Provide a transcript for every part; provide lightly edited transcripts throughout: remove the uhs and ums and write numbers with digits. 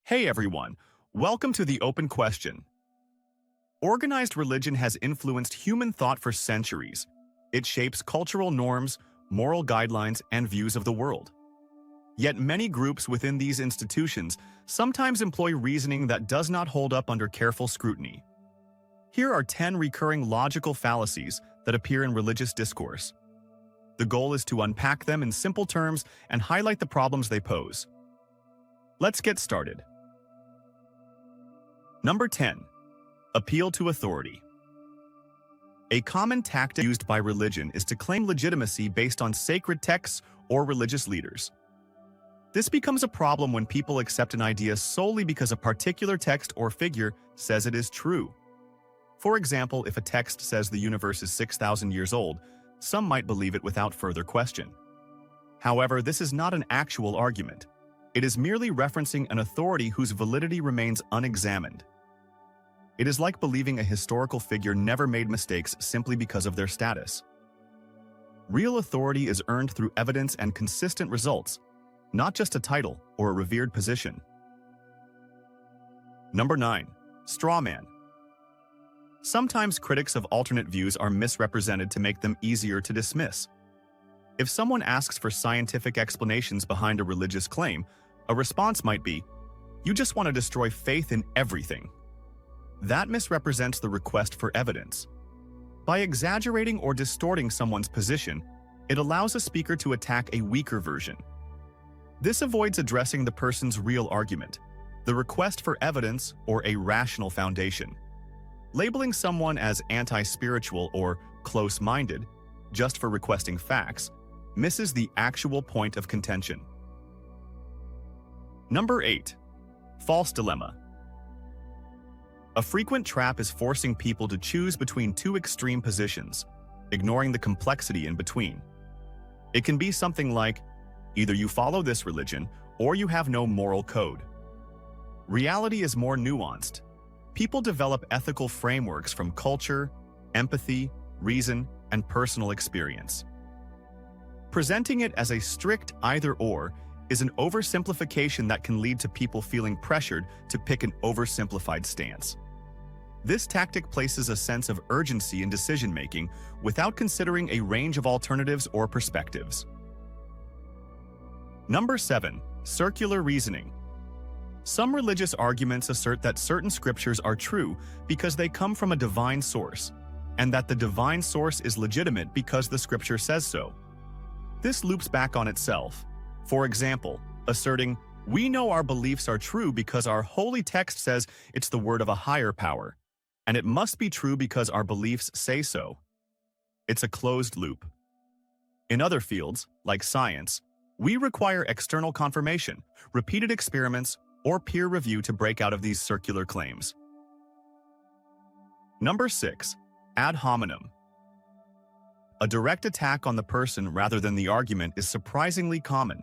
Hey everyone, welcome to the Open Question. Organized religion has influenced human thought for centuries. It shapes cultural norms, moral guidelines, and views of the world. Yet many groups within these institutions sometimes employ reasoning that does not hold up under careful scrutiny. Here are 10 recurring logical fallacies that appear in religious discourse. The goal is to unpack them in simple terms and highlight the problems they pose. Let's get started. Number 10. Appeal to authority. A common tactic used by religion is to claim legitimacy based on sacred texts or religious leaders. This becomes a problem when people accept an idea solely because a particular text or figure says it is true. For example, if a text says the universe is 6,000 years old, some might believe it without further question. However, this is not an actual argument. It is merely referencing an authority whose validity remains unexamined. It is like believing a historical figure never made mistakes simply because of their status. Real authority is earned through evidence and consistent results, not just a title or a revered position. Number 9. Straw man. Sometimes critics of alternate views are misrepresented to make them easier to dismiss. If someone asks for scientific explanations behind a religious claim, a response might be, "You just want to destroy faith in everything." That misrepresents the request for evidence. By exaggerating or distorting someone's position, it allows a speaker to attack a weaker version. This avoids addressing the person's real argument, the request for evidence or a rational foundation. Labeling someone as anti-spiritual or close-minded, just for requesting facts, misses the actual point of contention. Number 8. False dilemma. A frequent trap is forcing people to choose between two extreme positions, ignoring the complexity in between. It can be something like, either you follow this religion or you have no moral code. Reality is more nuanced. People develop ethical frameworks from culture, empathy, reason, and personal experience. Presenting it as a strict either-or is an oversimplification that can lead to people feeling pressured to pick an oversimplified stance. This tactic places a sense of urgency in decision-making without considering a range of alternatives or perspectives. Number 7. Circular reasoning. Some religious arguments assert that certain scriptures are true because they come from a divine source, and that the divine source is legitimate because the scripture says so. This loops back on itself. For example, asserting, "We know our beliefs are true because our holy text says it's the word of a higher power, and it must be true because our beliefs say so." It's a closed loop. In other fields, like science, we require external confirmation, repeated experiments, or peer review to break out of these circular claims. Number 6. Ad hominem. A direct attack on the person rather than the argument is surprisingly common.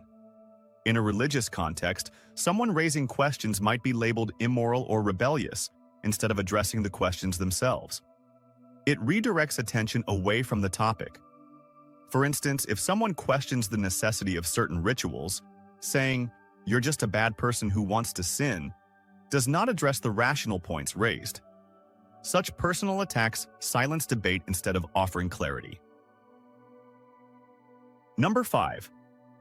In a religious context, someone raising questions might be labeled immoral or rebellious, instead of addressing the questions themselves. It redirects attention away from the topic. For instance, if someone questions the necessity of certain rituals, saying, "You're just a bad person who wants to sin," does not address the rational points raised. Such personal attacks silence debate instead of offering clarity. Number 5.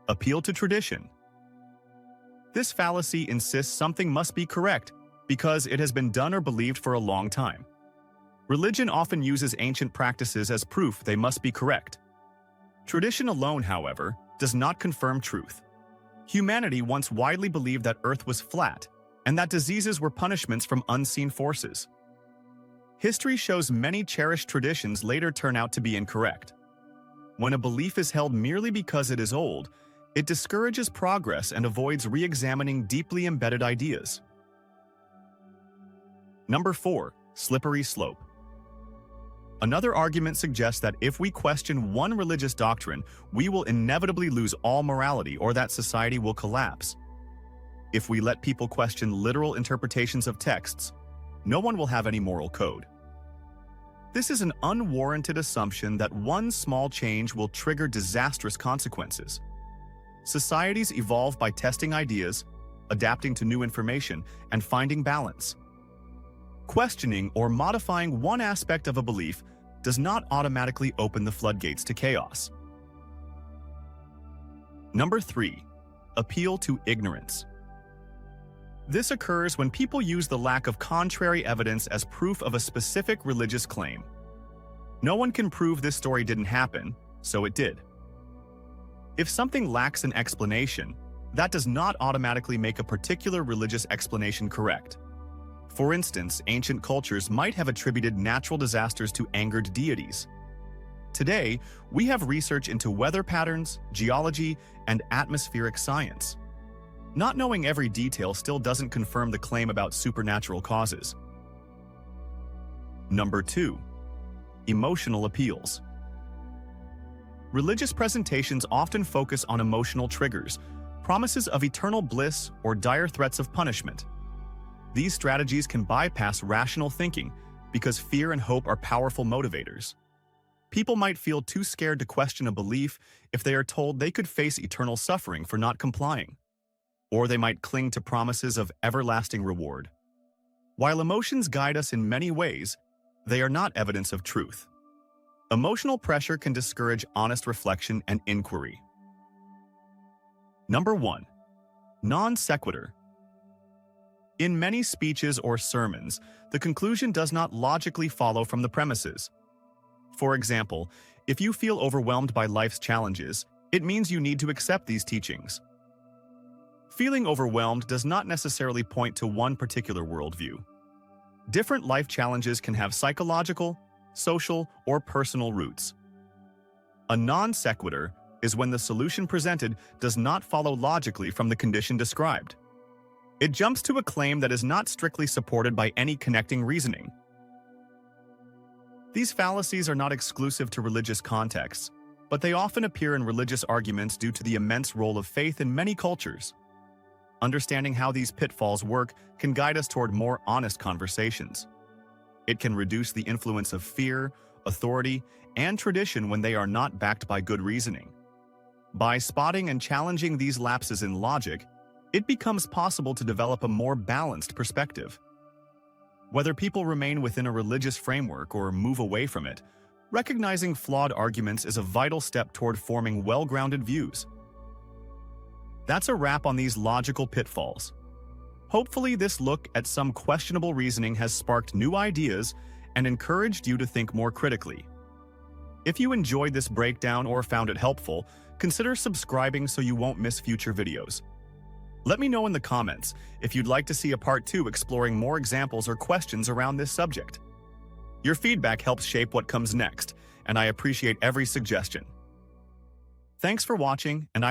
Appeal to tradition. This fallacy insists something must be correct because it has been done or believed for a long time. Religion often uses ancient practices as proof they must be correct. Tradition alone, however, does not confirm truth. Humanity once widely believed that Earth was flat and that diseases were punishments from unseen forces. History shows many cherished traditions later turn out to be incorrect. When a belief is held merely because it is old, it discourages progress and avoids re-examining deeply embedded ideas. Number 4. Slippery slope. Another argument suggests that if we question one religious doctrine, we will inevitably lose all morality or that society will collapse. If we let people question literal interpretations of texts, no one will have any moral code. This is an unwarranted assumption that one small change will trigger disastrous consequences. Societies evolve by testing ideas, adapting to new information, and finding balance. Questioning or modifying one aspect of a belief does not automatically open the floodgates to chaos. Number 3. Appeal to ignorance. This occurs when people use the lack of contrary evidence as proof of a specific religious claim. No one can prove this story didn't happen, so it did. If something lacks an explanation, that does not automatically make a particular religious explanation correct. For instance, ancient cultures might have attributed natural disasters to angered deities. Today, we have research into weather patterns, geology, and atmospheric science. Not knowing every detail still doesn't confirm the claim about supernatural causes. Number 2. Emotional appeals. Religious presentations often focus on emotional triggers, promises of eternal bliss, or dire threats of punishment. These strategies can bypass rational thinking because fear and hope are powerful motivators. People might feel too scared to question a belief if they are told they could face eternal suffering for not complying. Or they might cling to promises of everlasting reward. While emotions guide us in many ways, they are not evidence of truth. Emotional pressure can discourage honest reflection and inquiry. Number 1. Non sequitur. In many speeches or sermons, the conclusion does not logically follow from the premises. For example, if you feel overwhelmed by life's challenges, it means you need to accept these teachings. Feeling overwhelmed does not necessarily point to one particular worldview. Different life challenges can have psychological, social, or personal roots. A non sequitur is when the solution presented does not follow logically from the condition described. It jumps to a claim that is not strictly supported by any connecting reasoning. These fallacies are not exclusive to religious contexts, but they often appear in religious arguments due to the immense role of faith in many cultures. Understanding how these pitfalls work can guide us toward more honest conversations. It can reduce the influence of fear, authority, and tradition when they are not backed by good reasoning. By spotting and challenging these lapses in logic, it becomes possible to develop a more balanced perspective. Whether people remain within a religious framework or move away from it, recognizing flawed arguments is a vital step toward forming well-grounded views. That's a wrap on these logical pitfalls. Hopefully, this look at some questionable reasoning has sparked new ideas and encouraged you to think more critically. If you enjoyed this breakdown or found it helpful, consider subscribing so you won't miss future videos. Let me know in the comments if you'd like to see a part 2 exploring more examples or questions around this subject. Your feedback helps shape what comes next, and I appreciate every suggestion. Thanks for watching, and I